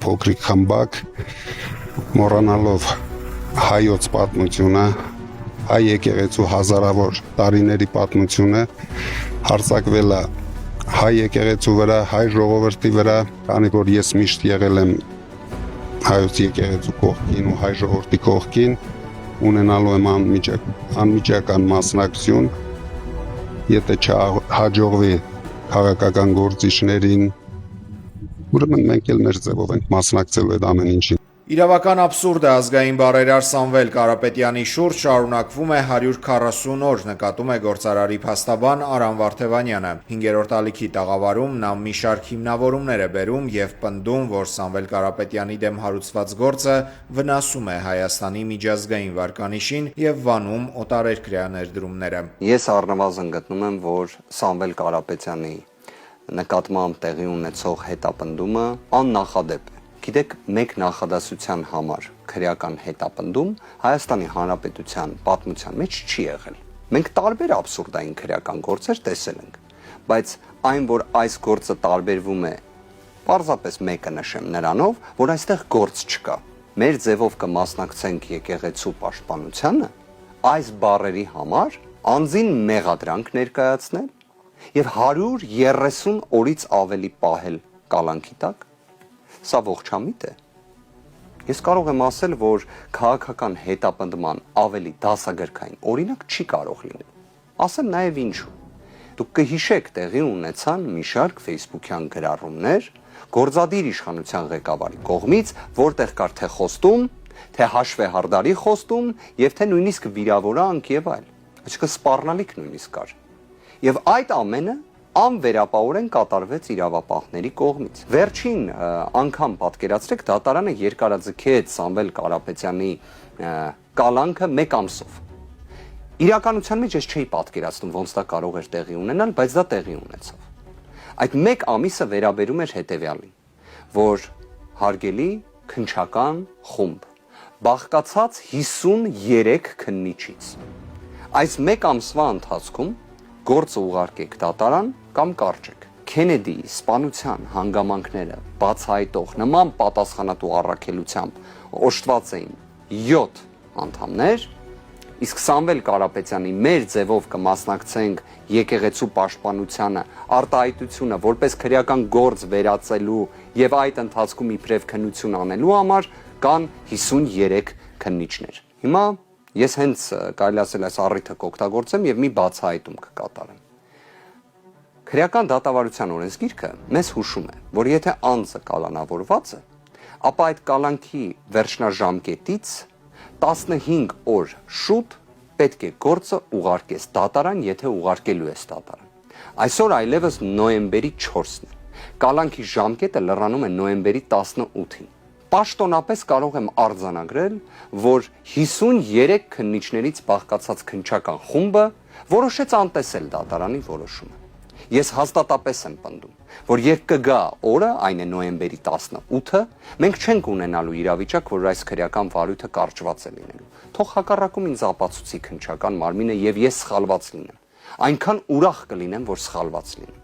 փոքրիկ խմբակ, մոռանալով հայոց պատմությունը, հայ եկեղեցու հազարավոր տարիների պատմությունը, հարձակվել է հայ եկեղեցու վրա, հայ ժողովրդի վրա, քանի որ ես միշտ եղել եմ հայոց եկեղեցու կողքին ու հայ ժողովրդի կողքին, ունենալու եմ անմիջական մասնակցություն, եթե չհաջողվի քաղաքական գործիչներին, ուրեմն մենք էլ մեր ձևով ենք մասնակցելու այդ ամեն ինչին։ Իրավական աբսուրդը ազգային բարերար Սամվել Կարապետյանի շուրջ շարունակվում է 140 օր, նկատում է գործարարի փաստաբան Արամ Վարդևանյանը։ 5-րդ ալիքի տաղավարում նա մի շարք հիմնավորումներ է բերում եւ պնդում, որ Սամվել Կարապետյանի դեմ հարուցված գործը վնասում է Հայաստանի միջազգային վարկանիշին եւ վանում օտարերկրյա ներդրումները։ Ես առնվազն գտնում եմ, որ Սամվել Կարապետյանի նկատմամբ տեղի ունեցող հետապնդումը աննախադեպ է։ Գիտեք, մեկ նախադասության համար քրեական հետապնդում Հայաստանի Հանրապետության պատմության մեջ չի եղել։ Մենք տարբեր աբսուրդային քրեական գործեր տեսել ենք, բայց այն, որ այս գործը տարբերվում է, պարզապես մեկը նշեմ նրանով, որ այստեղ գործ չկա։ Մեր ձևով կմասնակցենք եկեղեցու պաշտպանությանը, այս բառերի համար անձին մեղադրանք ներկայացնել եւ 130 օրից ավելի պահել կալանքի տակ։ Սա ողջամիտ է։ Ես կարող եմ ասել, որ քաղաքական հետապնդման ավելի դասագրքային օրինակ չի կարող լինել։ Ասեմ նաև ինչու։ Դուք կհիշեք, տեղի ունեցան մի շարք Facebook-յան գրառումներ գործադիր իշխանության ղեկավարի կողմից, որտեղ կար թե խոստում, թե հաշվեհարդարի խոստում եւ թե նույնիսկ վիրավորանք եւ այլ։ Այսինքն սպառնալիք նույնիսկ կար։ Եվ այդ ամենը անվերապահորեն կատարվեց իրավապահների կողմից։ Վերջին անգամ պատկերացրեք, դատարանը երկարաձգեց Սամվել Կարապետյանի կալանքը 1 ամսով։ Իրականության մեջ ես չէի պատկերացնում, ոնց դա կարող էր տեղի ունենալ, բայց դա տեղի ունեցավ։ Այդ 1 ամիսը վերաբերում էր հետևյալին, որ հարգելի քննչական խումբ բաղկացած 53 քննիչից այս 1 ամսվա ընթացքում գործը ուղարկեք դատարան կամ կարճեք։ Քենեդիի սպանության հանգամանքները բացահայտող նման պատասխանատու առաքելությամբ օժտված էին 7 անդամներ, իսկ Սամվել Կարապետյանի մեր ձևով կմասնակցենք եկեղեցու պաշտպանությանը, արտահայտությունը որպես քրեական գործ վերածելու եւ այդ ընթացքում իբրև քննություն անելու համար կան 53 քննիչներ։ Հիմա ես հենց կարելի ասել այս առիթը կօգտագործեմ եւ մի բացահայտում կկատարեմ։ Քրեական դատավարության օրենսգիրքը մեզ հուշում է, որ եթե անձը կալանավորված է, ապա այդ կալանքի վերջնաժամկետից 15 օր շուտ պետք է գործը ուղարկես դատարան, եթե ուղարկելու ես դատարան։ Այսօր այլևս նոյեմբերի 4-ն է։ Կալանքի ժամկետը լրանում է նոյեմբերի 18-ին։ Պաշտոնապես կարող եմ արձանագրել, որ 53 քննիչներից բաղկացած քննչական խումբը որոշեց անտեսել դատարանի որոշումը։ Ես հաստատապես եմ պնդում, որ երբ կգա օրը, այն է նոյեմբերի 18-ը, մենք չենք ունենալու իրավիճակ, որ այս քրեական վարույթը կարճված է լինելու։ Թող հակառակում ինձ ապացուցի քննչական մարմինը եւ ես սխալված լինեմ։ Այնքան ուրախ կլինեմ, որ սխալված լինեմ։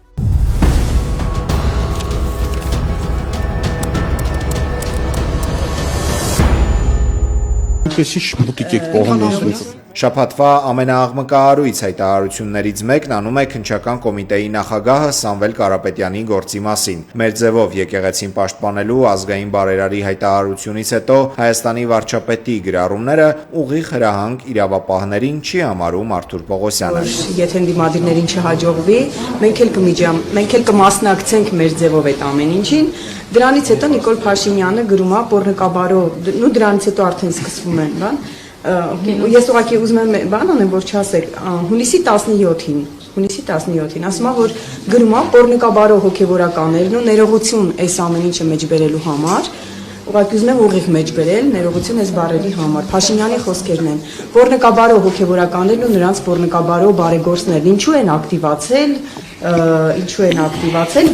Շաբաթվա ամենաաղմկահարույց հայտարարություններից մեկն անում է քննչական կոմիտեի նախագահը Սամվել Կարապետյանի գործի մասին։ Մեր ձևով եկեղեցին պաշտպանելու ազգային բարերարի հայտարարությունից հետո Հայաստանի վարչապետի գրառումները ուղիղ հրահանգ իրավապահներին չի համարում Արթուր Պողոսյանը։ Եթե դիմադիրներին չհաջողվի, մենք էլ կմասնակցենք մեր ձևով այդ ամեն ինչին։ Դրանից հետո Նիկոլ Փաշինյանը գրում է Պոռնկաբարո, ու դրանից հետո արդեն սկսվում են, բան։ Ես ուղղակի ուզում եմ բան անեմ, որ չասեք, հունիսի 17-ին ասում է, որ գրում է Պոռնկաբարո հոգևորականներն ու ներողություն այս ամեն ինչը մեջբերելու համար, ուղղակի ուզում եմ ուղիղ մեջբերել ներողություն այս բառերի համար։ Փաշինյանի խոսքերն են, Պոռնկաբարո հոգևորականներն ու նրանց Պոռնկաբարո բարեգործներն ինչու են ակտիվացել,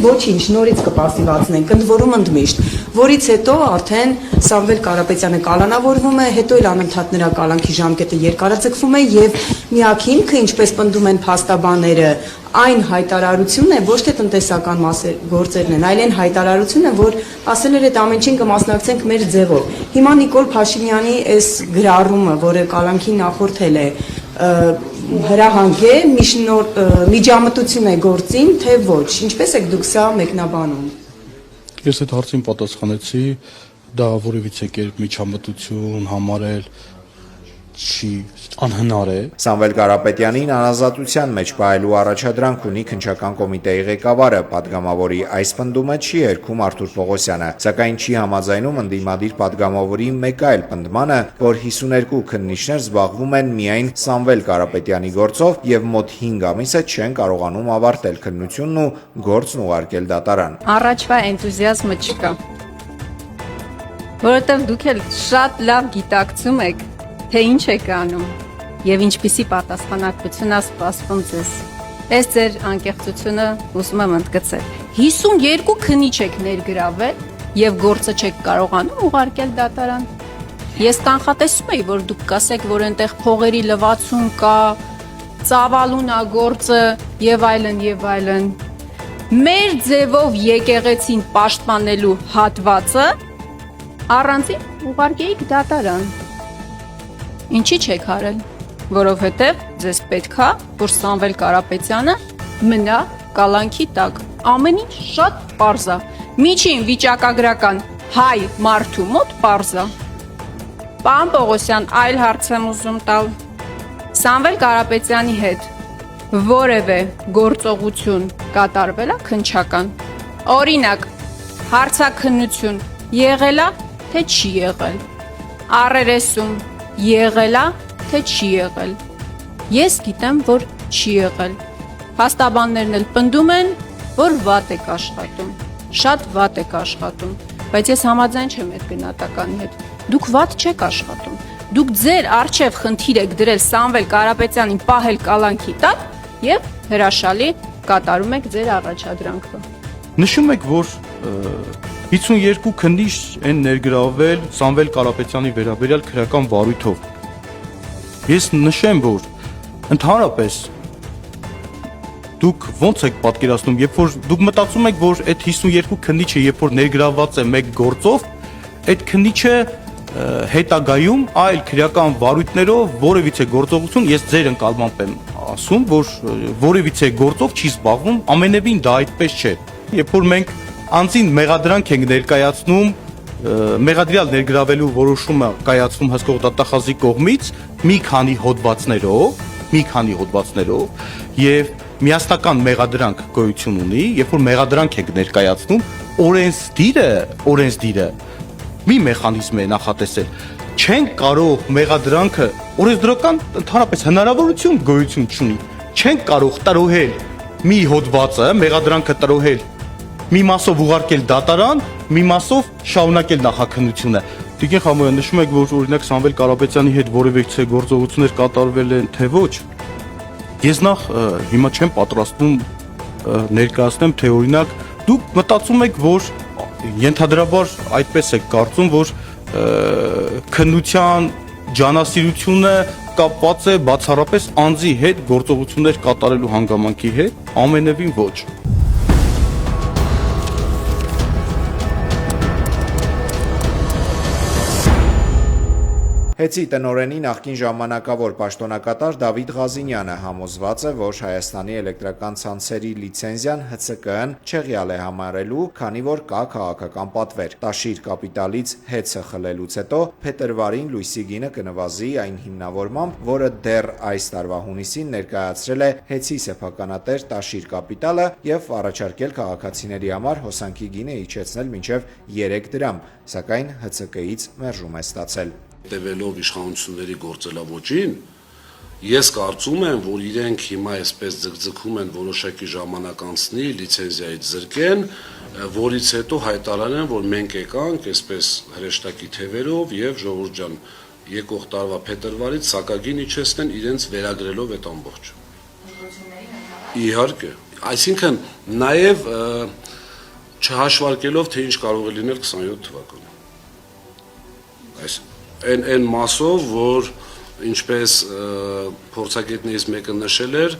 ոչինչ, նորից կպասիվացնենք, ընդ որում ընդմիշտ որից հետո արդեն Սամվել Կարապետյանը կալանավորվում է, հետո էլ անընդհատ նրա կալանքի ժամկետը երկարաձգվում է եւ միակ հիմքը, ինչպես պնդում են փաստաբանները, այն հայտարարությունն է, ոչ թե տնտեսական գործերն են, այլ այն հայտարարությունն է, որ ասել էր այդ ամեն ինչին կմասնակցենք մեր ձևով։ Հիմա Նիկոլ Փաշինյանի այս գրառումը, որը կալանքին նախորդել է, հրահանգ է, միջամտություն է գործին, թե ոչ, ինչպես եք դուք սա մեկնաբանում։ Ես այդ հարցին պատասխանեցի, դա որևիցե կերպ միջամտություն համարել չի անհնար է։ Սամվել Կարապետյանին անազատության մեջ պահելու առաջադրանք ունի քննչական կոմիտեի ղեկավարը, падգամավորի այս պնդումը չի երգում Արթուր Պողոսյանը, սակայն չի համաձայնում ընդդիմադիր падգամավորի մեկ այլ պնդմանը, որ 52 քննիչներ զբաղվում են միայն Սամվել Կարապետյանի գործով եւ մոտ 5 ամիս է չեն կարողանում ավարտել քննությունն ու գործն ուղարկել դատարան։ Առաջվա էնտուզիազմը չկա, որովհետև դուք էլ շատ լավ գիտակցում եք, թե ինչ եք անում եւ ինչպիսի պատասխանատվություն է սպասվում ձեզ։ Այս ձեր անկեղծությունը ուզում եմ ընդգծել։ 52 քննիչ եք ներգրավել եւ գործը չեք կարողանում ուղարկել դատարան։ Ես կանխատեսում եի, որ դուք կասեք, որ այնտեղ փողերի լվացում կա, ծավալուն է գործը եւ այլն եւ այլն։ Մեր ձևով եկեղեցին պաշտպանելու հատվածը առանցին ուղարկեիք դատարան։ Ինչի չեք արել, որովհետև ձեզ պետք է, որ Սամվել Կարապետյանը մնա կալանքի տակ։ Ամեն ինչ շատ պարզ է։ Միջին վիճակագրական հայ մարդու մոտ պարզ է։ Պարոն Պողոսյան, այլ հարց եմ ուզում տալ։ Սամվել Կարապետյանի հետ որևէ գործողություն կատարվել է քննչական։ Օրինակ, հարցաքննություն եղել է, թե չի եղել։ Առերեսում եղել է, թե չի եղել։ Ես գիտեմ, որ չի եղել։ Փաստաբաններն էլ պնդում են, որ վատ եք աշխատում, շատ վատ եք աշխատում, բայց ես համաձայն չեմ այդ գնահատականի հետ։ Դուք վատ չեք աշխատում։ Դուք ձեր առջև խնդիր եք դրել Սամվել Կարապետյանին պահել կալանքի տակ եւ հրաշալի կատարում եք ձեր առաջադրանքը։ Նշում եք, որ 52 քննիչ են ներգրավել Սամվել Կարապետյանի վերաբերյալ քրեական վարույթով։ Ես նշեմ, որ ընդհանրապես դուք ոնց եք պատկերացնում, երբ որ դուք մտածում եք, որ այդ 52 քննիչը երբ որ ներգրաված է մեկ գործով, այդ քննիչը հետագայում այլ քրեական վարույթներով որևիցե գործողություն, ես ձեր ընկալմամբ եմ ասում, որ որևիցե գործով չի զբաղվում, ամենևին դա այդպես չէ։ Երբ որ մենք անձին մեղադրանք ենք ներկայացնում, մեղադրյալ ներգրավելու որոշումը կայացվում հսկող դատախազի կողմից մի քանի հոդվածներով եւ միասնական մեղադրանք գոյություն ունի, երբ որ մեղադրանք ենք ներկայացնում, օրենսդիրը մի մեխանիզմ է նախատեսել։ Չեն կարող մեղադրանքը օրենսդրական ընդհանրապես հնարավորություն գոյություն չունի։ Չեն կարող տրոհել մի հոդվածը, մեղադրանքը տրոհել մի մասով ուղարկել դատարան, մի մասով շարունակել նախաքննությունը։ Տիկին Խամոյան, նշում եք, որ օրինակ Սամվել Կարապետյանի հետ որևէ գործողություններ կատարվել են, թե ոչ։ Ես նախ հիմա չեմ պատրաստվում ներկայացնեմ, թե օրինակ դուք մտածում եք, որ ենթադրաբար այդպես եք կարծում, որ քննության ջանասիրությունը կապված է բացառապես անձի հետ գործողություններ կատարելու հանգամանքի հետ, ամենևին ոչ։ Հեցի տնօրենի նախկին ժամանակավոր պաշտոնակատար Դավիթ Ղազինյանը համոզված է, որ Հայաստանի էլեկտրական ցանցերի լիցենզիան ՀՑԿ-ն չեղյալ է համարելու, քանի որ կա քաղաքական պատվեր։ Տաշիր կապիտալից հեծը խլելուց հետո փետրվարին լույսի գինը կնվազի այն հիմնավորմամբ, որը դեռ այս տարվա հունիսին ներկայացրել է հեծի սեփականատեր Տաշիր կապիտալը եւ առաջարկել քաղաքացիների համար հոսանքի գինը իջեցնել մինչև 3 դրամ, սակայն ՀՑԿ-ից մերժում է ստացել։ Տևելով իշխանությունների գործելավոճին, ես կարծում եմ, որ իրենք հիմա այսպես ձգձգում են որոշակի ժամանակ անցնի, լիցենզիայից զրկեն, որից հետո հայտարարեն, որ մենք եկանք այսպես հրեշտակի թևերով եւ ժողովուրդ ջան, եկող տարվա փետրվարից սակագին իջեցնեն իրենց վերագրելով այդ ամբողջը։ Իհարկե, այսինքն նաեւ չհաշվարկելով թե ինչ կարող է լինել 27 թվականին։ Այս այն մասով, որ ինչպես փորձագետներից մեկը նշել էր,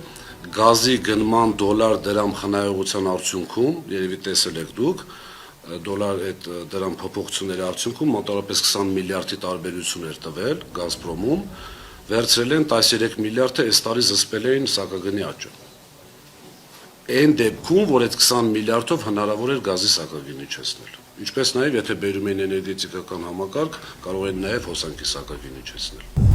գազի գնման դոլար դրամ խնայողության արդյունքում, երևի տեսել եք դուք, դոլար այդ դրամ փոփոխությունների արդյունքում մոտավորապես 20 միլիարդի տարբերություն էր տվել Գազպրոմում, վերցրել են 13 միլիարդը այս տարի զսպել էին սակագնի աճը։ Այն դեպքում, որ այդ 20 միլիարդով հնարավոր էր գազի սակագինը իջեցնել։ Ինչպես նաև, եթե բերում են էներգետիկական համակարգ, կարող են նաև հոսանքի սակագինը իջեցնել։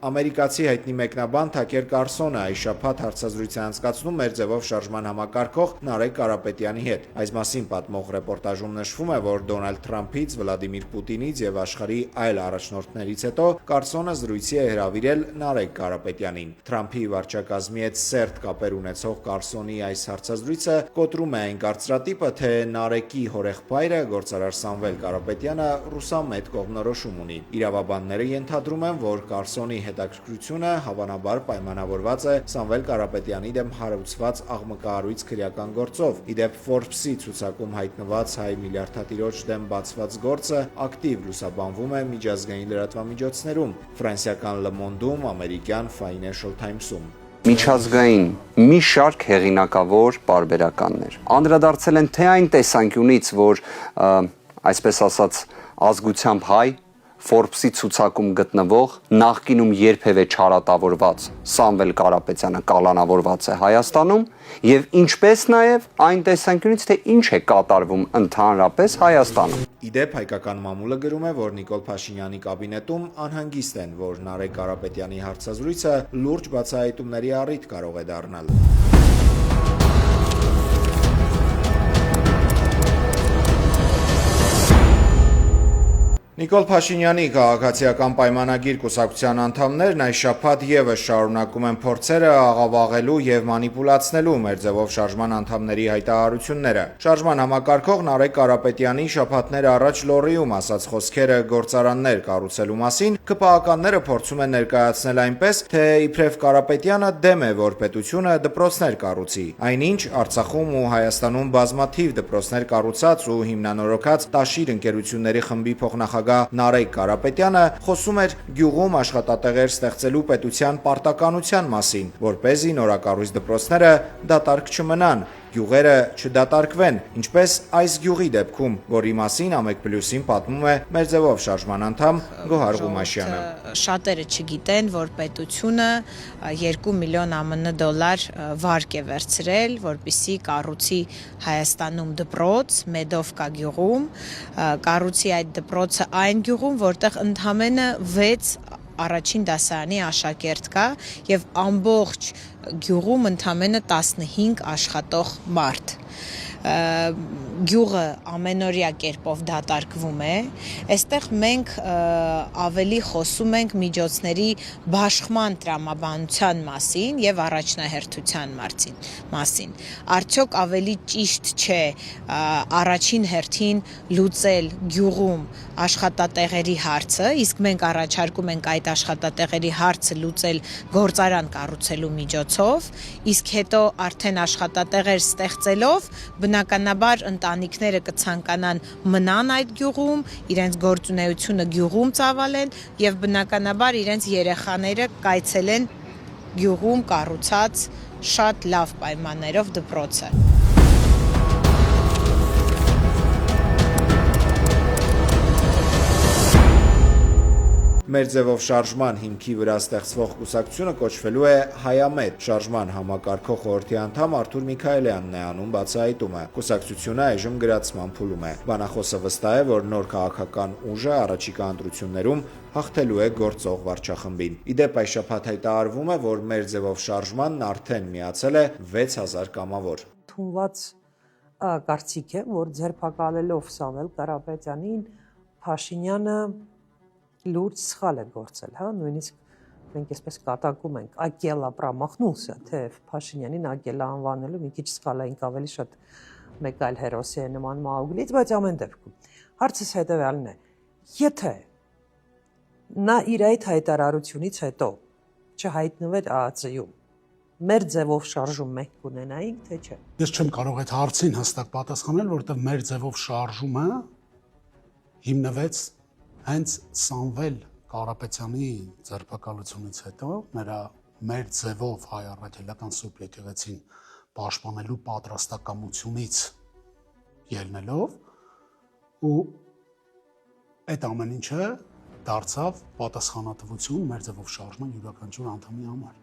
Ամերիկացի հայտնի մեկնաբան Թակեր Կարսոնը այս շաբաթ հարցազրույց է անցկացնում մեր ձևով շարժման համակարգող Նարեկ Կարապետյանի հետ։ Այս մասին պատմող ռեպորտաժում նշվում է, որ Դոնալդ Թրամփից, Վլադիմիր Պուտինից եւ աշխարհի այլ առաջնորդներից հետո Կարսոնը զրույցի է հրավիրել Նարեկ Կարապետյանին։ Թրամփի վարչակազմի հետ սերտ կապեր ունեցող Կարսոնի այս հարցազրույցը կոտրում է այն կարծրատիպը, թե Նարեկի հորեղբայրը գործարար Սամվել Կարապետյանը ռուսամետ կողմնորոշում ունի։ Իրավաբանները ենթադրում են, որ Կարսոնի հետաքրքրությունը հավանաբար պայմանավորված է Սամվել Կարապետյանի դեմ հարուցված աղմկահարույց քրեական գործով։ Իդեպ Forbes-ի ցուցակում հայտնված հայ միլիարդատիրոջ դեմ բացված գործը ակտիվ լուսաբանվում է միջազգային լրատվամիջոցներում՝ ֆրանսիական Le Monde-ում, ամերիկյան Financial Times-ում։ Միջազգային մի շարք հեղինակավոր պարբերականներ անդրադարձել են թե այն տեսանկյունից, որ այսպես ասած ազգությամբ հայ Forbes-ի ցուցակում գտնվող նախկինում երբևէ չարատավորված Սամվել Կարապետյանը կալանավորված է Հայաստանում եւ ինչպես նաեւ այն տեսանկյունից, թե ինչ է կատարվում ընդհանրապես Հայաստանում։ Իդեպ հայկական մամուլը գրում է, որ Նիկոլ Փաշինյանի կաբինետում անհանգիստ են, որ Նարեկ Կարապետյանի հարցազրույցը լուրջ բացահայտումների առիթ կարող է դառնալ։ Նիկոլ Փաշինյանի քաղաքացիական պայմանագիր կուսակցության անդամներն այս շաբաթ եւս շարունակում են փորձերը աղավաղելու եւ մանիպուլացնելու մեր ձևով շարժման անդամների հայտարարությունները։ Շարժման համակարգող Նարեկ Կարապետյանի շաբաթներ առաջ լոռիում ասած խոսքերը գործարաններ կառուցելու մասին ԿՊԱ-ականները փորձում են ներկայացնել այնպես, թե իբրև Կարապետյանը դեմ է, որ պետությունը դպրոցներ կառուցի։ Այնինչ Արցախում ու Հայաստանում բազմաթիվ դպրոցներ կառուցած ու հիմնանորոգած Տաշիր ընկերությունների խմբի փոխնախագահ Նարեկ Կարապետյանը խոսում էր գյուղում աշխատատեղեր ստեղծելու պետության պարտականության մասին, որպեսզի նորակառույց դպրոցները դատարկ չմնան, գյուղերը չդատարկվեն, ինչպես այս գյուղի դեպքում, որի մասին Ամեկ+-ին պատմում է մեր ձևով շարժման անդամ Գոհար Ղումաշյանը։ Շատերը չգիտեն, որ պետությունը 2 միլիոն ԱՄՆ դոլար վարկ է վերցրել, որպեսզի կառուցի Հայաստանում դպրոց Մեդովկա գյուղում, կառուցի այդ դպրոցը այն գյուղում, որտեղ ընդամենը 6 առաջին դասարանի աշակերտ կա եւ ամբողջ գյուղում ընդամենը 15 աշխատող մարդ։ Գյուղը ամենօրյա կերպով դատարկվում է, այստեղ մենք ավելի խոսում ենք միջոցների բաշխման տրամաբանության մասին եւ առաջնահերթության մասին։ Արդյոք ավելի ճիշտ չէ առաջին հերթին լուծել գյուղում աշխատատեղերի հարցը, իսկ մենք առաջարկում ենք այդ աշխատատեղերի հարցը լուծել գործարան կառուցելու միջոցով, իսկ հետո արդեն աշխատատեղեր ստեղծելով բնականաբար ընտանիքները կցանկանան մնան այդ գյուղում, իրենց գործունեությունը գյուղում ծավալեն եւ բնականաբար իրենց երեխաները կայցելեն գյուղում կառուցած շատ լավ պայմաններով դպրոցը։ Մեր ձևով շարժման հիմքի վրա ստեղծվող կուսակցությունը կոչվելու է Հայամետ։ Շարժման համակարգող խորհրդի անդամ Արթուր Միքայելյանն է անում բացահայտումը։ Կուսակցությունը այժմ գրացման փուլում է։ Բանախոսը վստահ է, որ նոր քաղաքական ուժը առաջիկա ընտրություններում հաղթելու է գործող վարչախմբին։ Իդեպ այս շաբաթ հայտարարվում է, որ մեր ձևով շարժմանն արդեն միացել է 6000 կամավոր։ Թումված կարծիք է, որ ձերբակալելով Սամվել Կարապետյանին Փաշինյանը լուրջ սխալ է գործել, հա, նույնիսկ մենք այսպես կատակում ենք Ակելա պրամախնուսը, թե Փաշինյանին Ակելա անվանելու մի քիչ սխալ ենք, ավելի շատ մեկ այլ հերոսի է նման Մաուգլից, բայց ամեն դեպքում հարցս հետևյալն է. եթե նա իր այդ հայտարարությունից հետո չհայտնվեր ԱԱՑ-ում, մեր ձևով շարժում մենք կունենայինք, թե չէ։ Ես չեմ կարող այդ հարցին հստակ պատասխանել, որովհետև մեր ձևով շարժումը հիմնվեց հենց Սամվել Կարապետյանի ձերբակալությունից հետո, մեր ձևով հայ առաքելական սուրբ եկեղեցին պաշտպանելու պատրաստակամությունից ելնելով ու այդ ամեն ինչը դարձավ պատասխանատվություն մեր ձևով շարժման յուրաքանչյուր անդամի համար։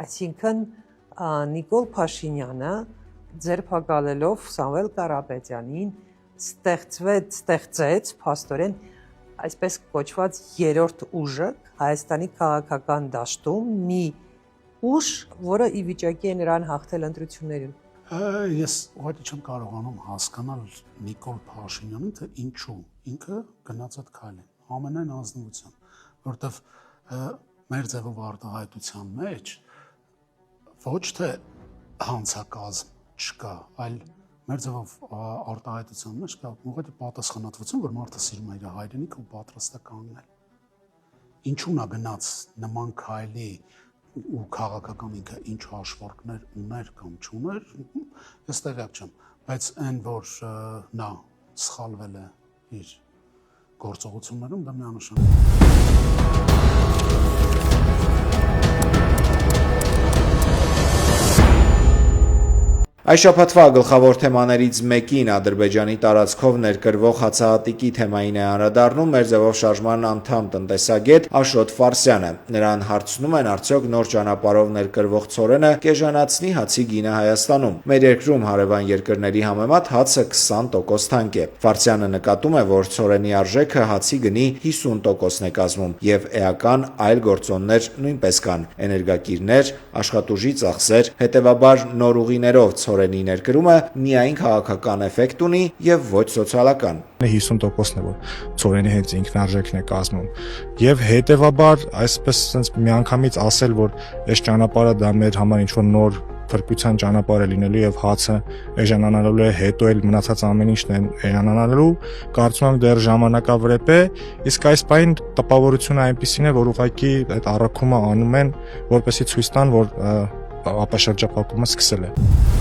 Այսինքն Նիկոլ Փաշինյանը ձերբակալելով Սամվել Կարապետյանին ստեղծեց փաստորեն այսպես կոչված երրորդ ուժը Հայաստանի քաղաքական դաշտում մի ուժ, որը ի վիճակի է նրան հաղթել ընտրություններում։ Ես ուղղակի չեմ կարողանում հասկանալ Նիկոլ Փաշինյանին, թե ինչու ինքը գնաց այդ քայլին, ամենայն ազնվությամբ, որովհետև մեր ձևով արտահայտության մեջ ոչ թե հանցակազմ չկա, այլ մեր ձևով արտահայտության մեջ կա ուղղակի պատասխանատվություն, որ մարդը սիրում է իր հայրենիքը ու պատրաստ է կանգնել։ Ինչու նա գնաց նման քայլի ու քաղաքական ինքը ինչ հաշվարկներ ուներ կամ չուներ, ես տեղյակ չեմ, բայց այն, որ նա սխալվել է իր գործողություններում, դա միանշանակ է։ Այս շաբաթվա գլխավոր թեմաներից մեկին Ադրբեջանի տարածքով ներկրվող հացահատիկի թեմային է անդրադառնում մեր ձևով շարժման անդամ տնտեսագետ Աշոտ Ֆարսյանը։ Նրան հարցնում են, արդյոք նոր ճանապարհով ներկրվող ցորենը կեժանացնի հացի գինը Հայաստանում։ Մեր երկրում հարևան երկրների համեմատ հացը 20% թանկ է։ Ֆարսյանը նկատում է, որ ցորենի արժեքը հացի գնի 50%-ն է կազմում, եւ էական այլ գործոններ նույնպես կան՝ էներգակիրներ, աշխատուժի ծախսեր, հետեւաբար նոր ուղիներով ցորենի ներկրումը միայն քաղաքական էֆեկտ ունի եւ ոչ սոցիալական։ 50%-ն է, որ ցորենի հենց ինքնարժեքն է կազմում։ Եվ հետեւաբար, այսպես sense միանգամից ասել, որ այս ճանապարհը դա մեր համար ինչ-որ նոր փրկության ճանապարհ է լինելու եւ հացը էժանանալու է, հետո էլ մնացած ամեն ինչն է էժանանալու, կարծում եմ դեռ ժամանակավրեպ է, իսկ այս պայն տպավորությունը այնպեսին է, որ ուղղակի այդ առաքումը անում են, որպեսզի ցույց տան, որ ապաշրջապակումը սկսել է։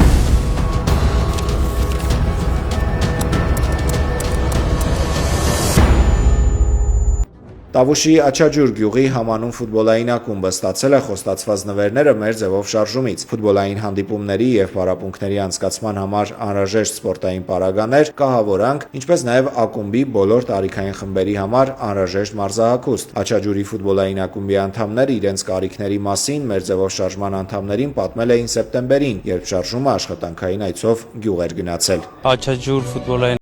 Տավուշի Աչաջուր գյուղի համանուն ֆուտբոլային ակումբը ստացել է խոստացված նվերները մեր ձևով շարժումից։ Ֆուտբոլային հանդիպումների եւ պարապմունքների անցկացման համար անհրաժեշտ սպորտային պարագաներ, կահավորանք, ինչպես նաեւ ակումբի բոլոր տարիքային խմբերի համար անհրաժեշտ մարզահագուստ։ Աչաջուրի ֆուտբոլային ակումբի անդամները իրենց կարիքների մասին մեր ձևով շարժման անդամներին պատմել էին սեպտեմբերին, երբ շարժումը աշխատանքային այցով գյուղ էր գնացել։ Աչաջուր ֆուտբոլային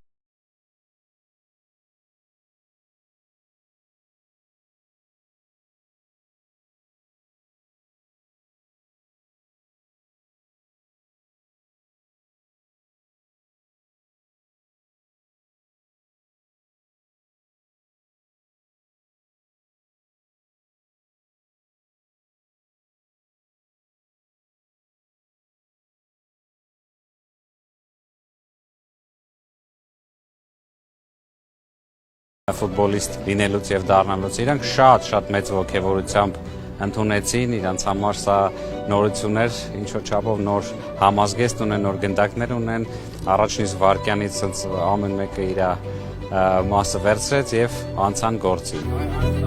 ֆուտբոլիստ լինելուց եւ դառնալուց իրանք շատ մեծ ողջավորությամբ ընդունեցին, իրանց համար սա նորություն էր, ինչ որ չափով նոր համազգեստ ունեն, նոր գնդակներ ունեն, առաջնից վարկյանից ամեն մեկը իր մասը վերցրեց եւ անցան գործի։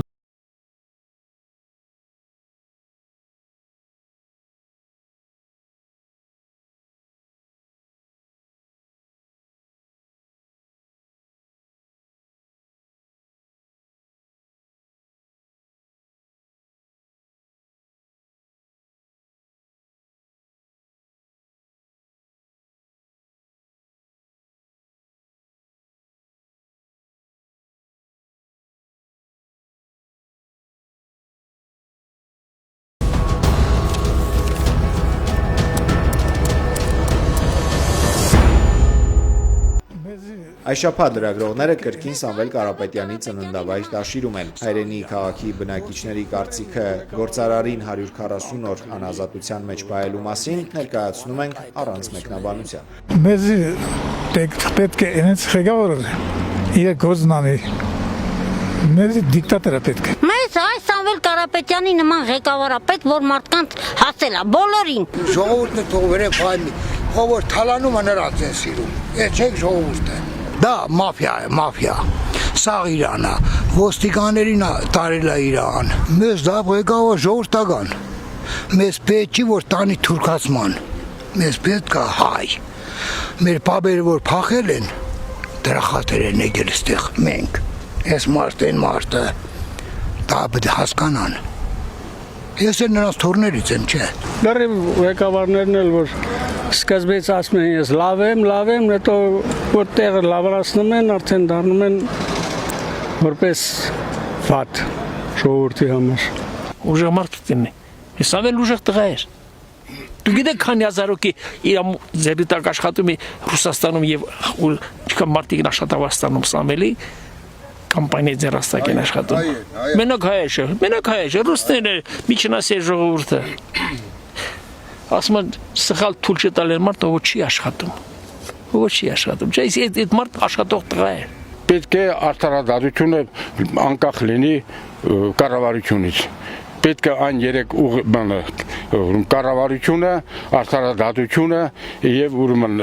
Այս շաբաթ լրագրողները կրկին Սամվել Կարապետյանի ծննդավայր տաշիրում են։ Հայրենի քաղաքի բնակիչների կարծիքը գործարարին 140 օր անազատության մեջ պահելու մասին ներկայացնում ենք առանց մեկնաբանության։ Մեզ պետք է այնց ղեկավարը իր գործն անի, Մեր դիկտատորը պետք է։ Մեզ այս Սամվել Կարապետյանի նման ղեկավարապետ, որ մարդկանց հասել է բոլորին։ Ժողովուրդը թող վերև հայտնի, որ թալանում է նրանց են սիրում։ Այդ չեք ժողովուրդը։ Դա մաֆիա է, մաֆիա։ Սաղ Իրան է, ոստիկաներին տարել է Իրան։ Մեզ դա ղեկավար ժողովրդական։ Մեզ պետք չի որ տանի թուրքացման։ Մեզ պետք է հայ։ Մեր բաբերը որ փախել են, դրա խաթեր են եկել այստեղ մենք։ Այս մարդը դա պետք է հասկանան։ Ես էլ նրանց թորներից եմ, չէ։ Լրիվ ղեկավարներն էլ որ սկզբից ասում են ես լավ եմ, հետո որ տեղը լավացնում են, արդեն դառնում են որպես վատ ժողովրդի համար։ Ուժեղ մարդ դինի։ Ես ավել ուժեղ տղա էր։ Դու գիտեք քանի հազարոքի իր ձերի տակ աշխատում է Ռուսաստանում եւ չկա մարդիկ աշխատավաստանում Սամվելի կամպանիա ձեռաստակեն աշխատում։ Մենակ հայ է, ռուսները միջնասի ժողովուրդը։ Ասում են սխալ թույլ չտալ են մարդը ոչ չի աշխատում։ Չէ, այդ մարդ աշխատող տղա է։ Պետք է արդարադատությունը անկախ լինի կառավարությունից։ Պետք է այն երեք բանը կառավարությունը, արդարադատությունը եւ ուրեմն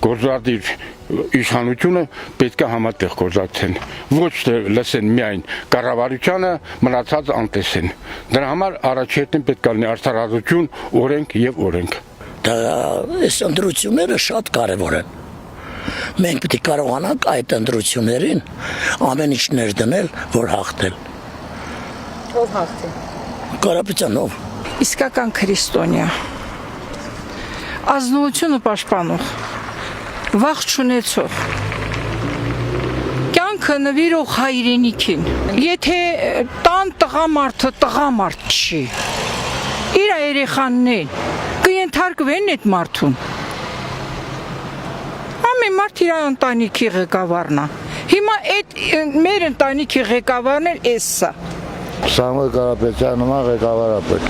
գործադիր իշխանությունը պետք է համատեղ գործակցեն։ Ոչ թե լսեն միայն կառավարությանը, մնացած անտեսեն։ Դրա համար առաջին պետք է լինի արդարադատություն, օրենք եւ օրենք։ Դա այս ընտրությունները շատ կարեւոր են։ Մենք պետք է կարողանանք այդ ընտրություններին ամեն ինչ ներդնել, որ հաղթել։ Ով հաղթի։ Կարապետյանով։ Իսկական քրիստոնյա։ Ազնվությունը պաշտպանող, վախ չունեցող, կյանքը նվիրող հայրենիքին։ Եթե տան տղամարդ չի, իր երեխաներին կենթարկվեն այդ մարդուն։ Ամեն մարդ իր ընտանիքի ղեկավարն է։ Հիմա այդ մեր ընտանիքի ղեկավարն էլ էս է։ Սամվել Կարապետյանը ղեկավարապետ։